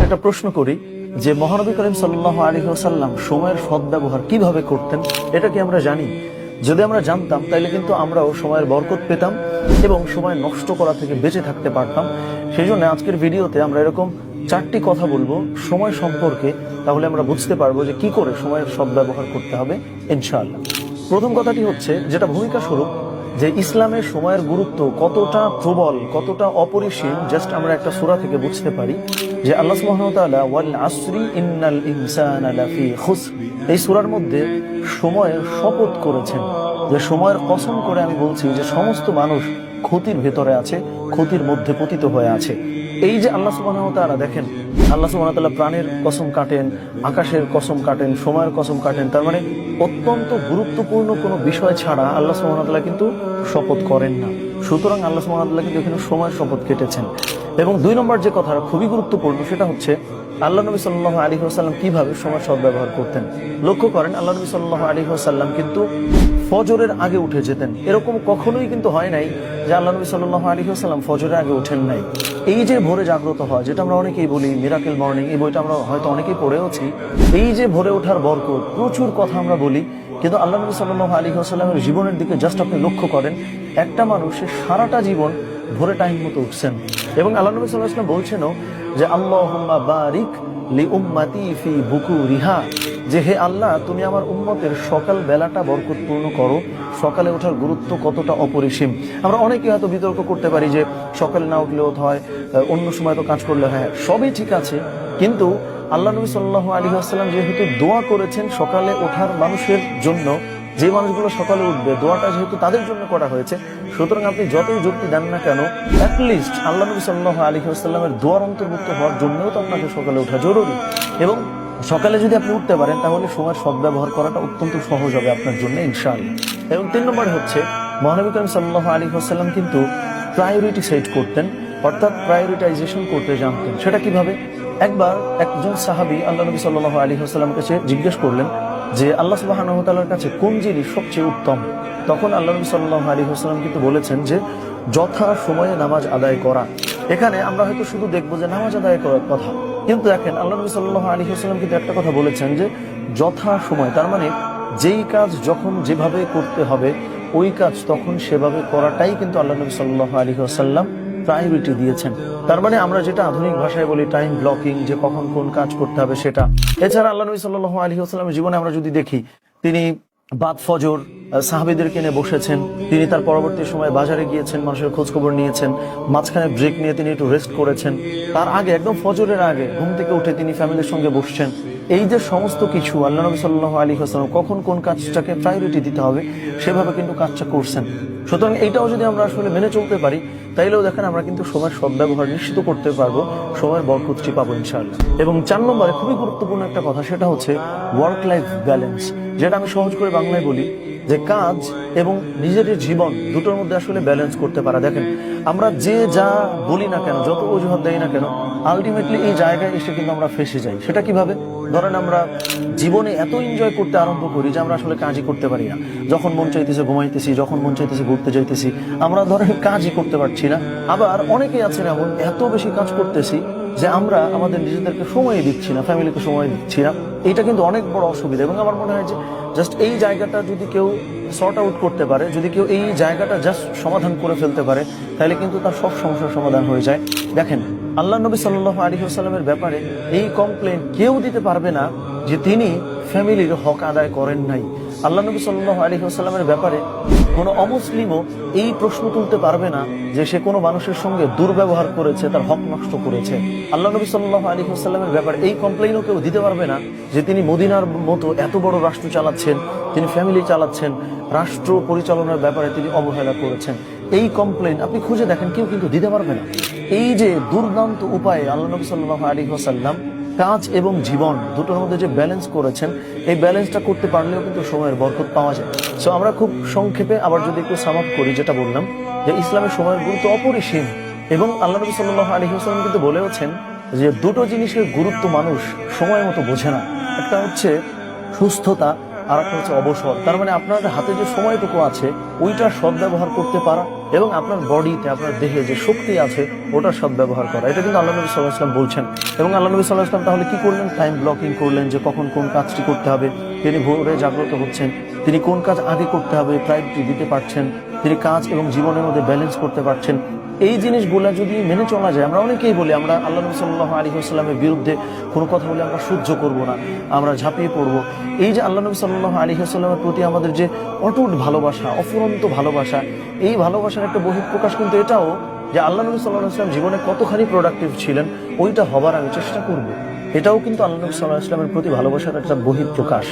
একটা প্রশ্ন করি যে মহানবী করিম সাল্লাল্লাহু আলাইহি ওয়াসাল্লাম সময়ের সদ্ব্যবহার কিভাবে করতেন, এটা কি আমরা জানি? যদি আমরা জানতাম তাহলে কিন্তু আমরাও সময়ের বরকত পেতাম এবং সময় নষ্ট করা থেকে বেঁচে থাকতে পারতাম। সেই জন্য আজকের ভিডিওতে আমরা এরকম 4টি কথা বলবো সময় সম্পর্কে, তাহলে আমরা বুঝতে পারবো যে কি করে সময়ের সদ্ব্যবহার করতে হবে ইনশাআল্লাহ। প্রথম কথাটি হচ্ছে, যেটা ভূমিকা স্বরূপ, যে ইসলামের সময়ের গুরুত্ব কতটা প্রবল, কতটা অপরিসীম, জাস্ট আমরা একটা সূরা থেকে বুঝতে পারি যে আল্লাহ সুবহানাহু ওয়া তাআলা ওয়াল আসরি ইন্নাল ইনসানা লাফি খুসর, এই সূরার মধ্যে সময়ের শপথ করেছেন, যে সময়ের কসম করে আমি বলছি যে সমস্ত মানুষ ক্ষতির ভেতরে আছে, ক্ষতির মধ্যে পতিত হয়ে আছে। এই যে আল্লাহ সুবহানাহু ওয়া তাআলা, দেখেন আল্লাহ সুবহানাহু ওয়া তাআলা প্রাণের কসম কাটেন, আকাশের কসম কাটেন, সময়ের কসম কাটেন, তার মানে অত্যন্ত গুরুত্বপূর্ণ কোনো বিষয় ছাড়া আল্লাহ সুবহানাহু ওয়া তাআলা কিন্তু শপথ করেন না। সুতরাং আল্লাহ সুবহানাহু ওয়া তাআলা কিন্তু এখানে সময়ের শপথ কেটেছেন। এবং 2 নম্বর যে কথা খুবই গুরুত্বপূর্ণ, সেটা হচ্ছে আল্লাহ নবী সাল্লাল্লাহু আলাইহি ওয়াসাল্লাম কিভাবে সময় সদ্ব্যবহার করতেন। লক্ষ্য করেন, আল্লাহ নবী সাল্লাল্লাহু আলাইহি ওয়াসাল্লাম কিন্তু ফজরের আগে উঠে যেতেন। এরকম কখনোই কিন্তু হয় নাই যে আল্লাহ নবী সাল্লাল্লাহু আলাইহি ওয়াসাল্লাম ফজরের আগে ওঠেন নাই। এই যে ভোরে জাগ্রত হয়, যেটা আমরা অনেকেই বলি মিরাকেল মর্নিং, এই বইটা আমরা হয়তো অনেকেই পড়েওছি। এই যে ভোরে ওঠার বরকত, প্রচুর কথা আমরা বলি, কিন্তু আল্লাহ নবী সাল্লাল্লাহু আলাইহি ওয়াসাল্লামের জীবনের দিকে জাস্ট আপনি লক্ষ্য করেন, একটা মানুষের সারাটা জীবন ভোরে টাইম মতো উঠছেন। এবং আল্লাহ নবী সাল্লাল্লাহু আলাইহি ওয়াসাল্লাম বলছেনও যে আল্লাহুম্মা বারিক লি উম্মতি ফি বুকুরিহা, যে হে আল্লাহ, তুমি আমার উম্মতের সকাল বেলাটা বরকতপূর্ণ করো। সকালে ওঠার গুরুত্ব কতটা অপরিসীম। আমরা অনেকে হয়তো বিতর্ক করতে পারি যে সকালে না উঠলেও হয়, অন্য সময় তো কাজ করলে হয়, সবই ঠিক আছে, কিন্তু আল্লাহ নবী সাল্লাল্লাহু আলাইহি ওয়াসাল্লাম যেহেতু দোয়া করেছেন সকালে ওঠার মানুষের জন্য, যে মানুষগুলো সকালে উঠবে, দোয়াটা যেহেতু তাদের জন্য করা হয়েছে, সুতরাং আপনি যতই যুক্তি দেন না কেন, অ্যাটলিস্ট আল্লাহ নবী সাল্লাল্লাহু আলাইহি ওয়াসাল্লামের দোয়ার অন্তর্ভুক্ত হওয়ার জন্যও তো আপনাকে সকালে ওঠা জরুরি। এবং সকালে যদি আপনি উঠতে পারেন তাহলে সময়ের সদ্ব্যবহার করাটা অত্যন্ত সহজ হবে আপনার জন্য ইনশাআল্লাহ। এবং 3 নম্বরে হচ্ছে, মহানবী করিম সাল্লাল্লাহু আলাইহি ওয়াসাল্লাম কিন্তু প্রায়োরিটি সেট করতেন, অর্থাৎ প্রায়োরিটাইজেশন করতে জানতেন। সেটা কিভাবে? একবার একজন সাহাবী আল্লাহ নবী সাল্লাল্লাহু আলাইহি ওয়াসাল্লামের কাছে জিজ্ঞেস করলেন যে আল্লাহ সুবহানাহু ওয়া তাআলার কাছে কোন জিনিস সবচেয়ে উত্তম। তখন আল্লাহ নবী সাল্লাল্লাহু আলাইহি ওয়াসাল্লাম কিন্তু বলেছেন যে যথা সময়ে নামাজ আদায় করা। এখানে আমরা হয়তো শুধু দেখবো যে নামাজ আদায় করার কথা, কিন্তু দেখেন আল্লাহ নবী সাল্লাল্লাহু আলাইহি ওয়াসাল্লাম কিন্তু একটা কথা বলেছেন যে যথা সময়, তার মানে যেই কাজ যখন যেভাবে করতে হবে ওই কাজ তখন সেভাবে করাটাই কিন্তু আল্লাহ নবী সাল্লাল্লাহু আলাইহি ওয়াসাল্লাম প্রায়োরিটি দিয়েছেন। তার মানে আমরা যেটা আধুনিক ভাষায় বলি টাইম ব্লকিং, যে কখন কোন কাজ করতে হবে সেটা। এছাড়া আল্লাহ নবী সাল্লাল্লাহু আলাইহি ওয়াসাল্লামের জীবনে আমরা যদি দেখি, তিনি বাদ ফজর সাহাবীদেরকে নিয়ে বসেছেন, তিনি তার পরবর্তী সময় বাজারে গিয়েছেন, মানুষের খোঁজ খবর নিয়েছেন, মাঝখানে ব্রেক নিয়ে তিনি একটু রেস্ট করেছেন, তার আগে একদম ফজরের আগে ঘুম থেকে উঠে তিনি ফ্যামিলির সঙ্গে বসছেন। এই যে সমস্ত কিছু আল্লাহ নবী সাল্লাল্লাহু আলাইহি ওয়াসাল্লাম কখন কোন কাজটাকে প্রায়োরিটি দিতে হবে সেভাবে কিন্তু কাজটা করছেন। সুতরাং এইটাও যদি আমরা আসলে মেনে চলতে পারি, তাইলেও দেখেন আমরা কিন্তু সময়ের সদ্ব্যবহার নিশ্চিত করতে পারবো, সময়ের বরকতটি পাবো ইনশাআল্লাহ। এবং 4 নম্বরে খুবই গুরুত্বপূর্ণ একটা কথা, সেটা হচ্ছে ওয়ার্ক লাইফ ব্যালেন্স, যেটা আমি সহজ করে বাংলায় বলি যে কাজ এবং নিজের জীবন দুটোর মধ্যে আসলে ব্যালেন্স করতে পারা। দেখেন আমরা যে যা বলি না কেন, যত অজুহাত দেই না কেন, আলটিমেটলি এই জায়গায় এসে কিন্তু আমরা ফেসে যাই। সেটা কিভাবে? ধরেন আমরা জীবনে এত এনজয় করতে আরম্ভ করি যে আমরা আসলে কাজই করতে পারি না। যখন মন চাইতেছে ঘুমাইতেছি, যখন মন চাইতেছে ঘুরতে যাইতেছি, আমরা ধরেন কাজই করতে পারছি না। আবার অনেকেই আছেন এমন, এত বেশি কাজ করতেছি যে আমরা আমাদের নিজেদেরকে সময় দিচ্ছি না, ফ্যামিলিকে সময় দিচ্ছি না। এটা কিন্তু অনেক বড় অসুবিধা। এবং আমার মনে হয় যে জাস্ট এই জায়গাটা যদি কেউ সর্ট আউট করতে পারে, যদি কেউ এই জায়গাটা জাস্ট সমাধান করে ফেলতে পারে, তাহলে কিন্তু তার সব সমস্যার সমাধান হয়ে যায়। দেখেন আল্লাহ নবী সাল্লাল্লাহু আলাইহি ওয়াসাল্লামের ব্যাপারে এই কমপ্লেন কেউ দিতে পারবে না যে তিনি ফ্যামিলির হক আদায় করেন নাই। আল্লাহ নবী সাল্লাল্লাহু আলাইহি ওয়াসাল্লামের ব্যাপারে কোনো অমুসলিমও এই প্রশ্ন তুলতে পারবে না যে সে কোনো মানুষের সঙ্গে দুর্ব্যবহার করেছে, তার হক নষ্ট করেছে। আল্লাহ নবী সাল্লাল্লাহু আলাইহি ওয়াসাল্লামের ব্যাপারে এই কমপ্লেইনও কেউ দিতে পারবে না যে তিনি মদিনার মতো এত বড় রাষ্ট্র চালাচ্ছেন, তিনি ফ্যামিলি চালাচ্ছেন, রাষ্ট্র পরিচালনার ব্যাপারে তিনি অবহেলা করেছেন। এই কমপ্লেইন আপনি খুঁজে দেখেন, কেউ কিন্তু দিতে পারবে না। এই যে দুর্দান্ত উপায়ে আল্লাহ নবী সাল্লাল্লাহু আলাইহি ওয়াসাল্লাম কাজ এবং জীবন দুটোর মধ্যে যে ব্যালেন্স করেছেন, এই ব্যালেন্সটা করতে পারলেও কিন্তু সময়ের বরকত পাওয়া যায়। সো আমরা খুব সংক্ষেপে আবার যদি একটু সাম আপ করি, যেটা বললাম যে ইসলামের সময়ের গুরুত্ব অপরিসীম। এবং আল্লাহ নবী সাল্লাল্লাহু আলাইহি ওয়াসাল্লাম কিন্তু বলেওছেন যে দুটো জিনিসের গুরুত্ব মানুষ সময় মতো বোঝে না। একটা হচ্ছে সুস্থতা, আর একটা হচ্ছে অবসর। তার মানে আপনার হাতে যে সময়টুকু আছে ওইটার সদ্ব্যবহার করতে পারা, এবং আপনার বডিতে, আপনার দেহে যে শক্তি আছে ওটার সদ্ব্যবহার করা। এটা কিন্তু আল্লাহ নবী সাল্লাল্লাহু আলাইহি ওয়াসাল্লাম বলছেন। এবং আল্লাহ নবী সাল্লাল্লাহু আলাইহি ওয়াসাল্লাম তাহলে কি করলেন? টাইম ব্লকিং করলেন, যে কখন কোন কাজটি করতে হবে। তিনি ভোরে জাগ্রত হচ্ছেন, তিনি কোন কাজ আগে করতে হবে প্রায়োরিটি দিতে পারছেন, তিনি কাজ এবং জীবনের মধ্যে ব্যালেন্স করতে পারছেন। এই জিনিসগুলো যদি মেনে চলা যায়, আমরা অনেকেই বলি আমরা আল্লাহ নবী সাল্লাল্লাহু আলাইহি ওয়াসাল্লামের বিরুদ্ধে কোনো কথা বলে আমরা সহ্য করব না, আমরা ঝাঁপিয়ে পড়ব। এই যে আল্লাহ নবী সাল্লাল্লাহু আলাইহি ওয়াসাল্লামের প্রতি আমাদের যে অটুট ভালোবাসা, অফুরন্ত ভালোবাসা, এই ভালোবাসার একটা বহিঃপ্রকাশ কিন্তু এটাও যে আল্লাহ নবী সাল্লাল্লাহু আলাইহি ওয়াসাল্লাম জীবনে কতখানি প্রোডাক্টিভ ছিলেন ওইটা হবার আমি চেষ্টা করব। এটাও কিন্তু আল্লাহ নবী সাল্লাল্লাহু আলাইহি ওয়াসাল্লামের প্রতি ভালোবাসার একটা বহিঃপ্রকাশ।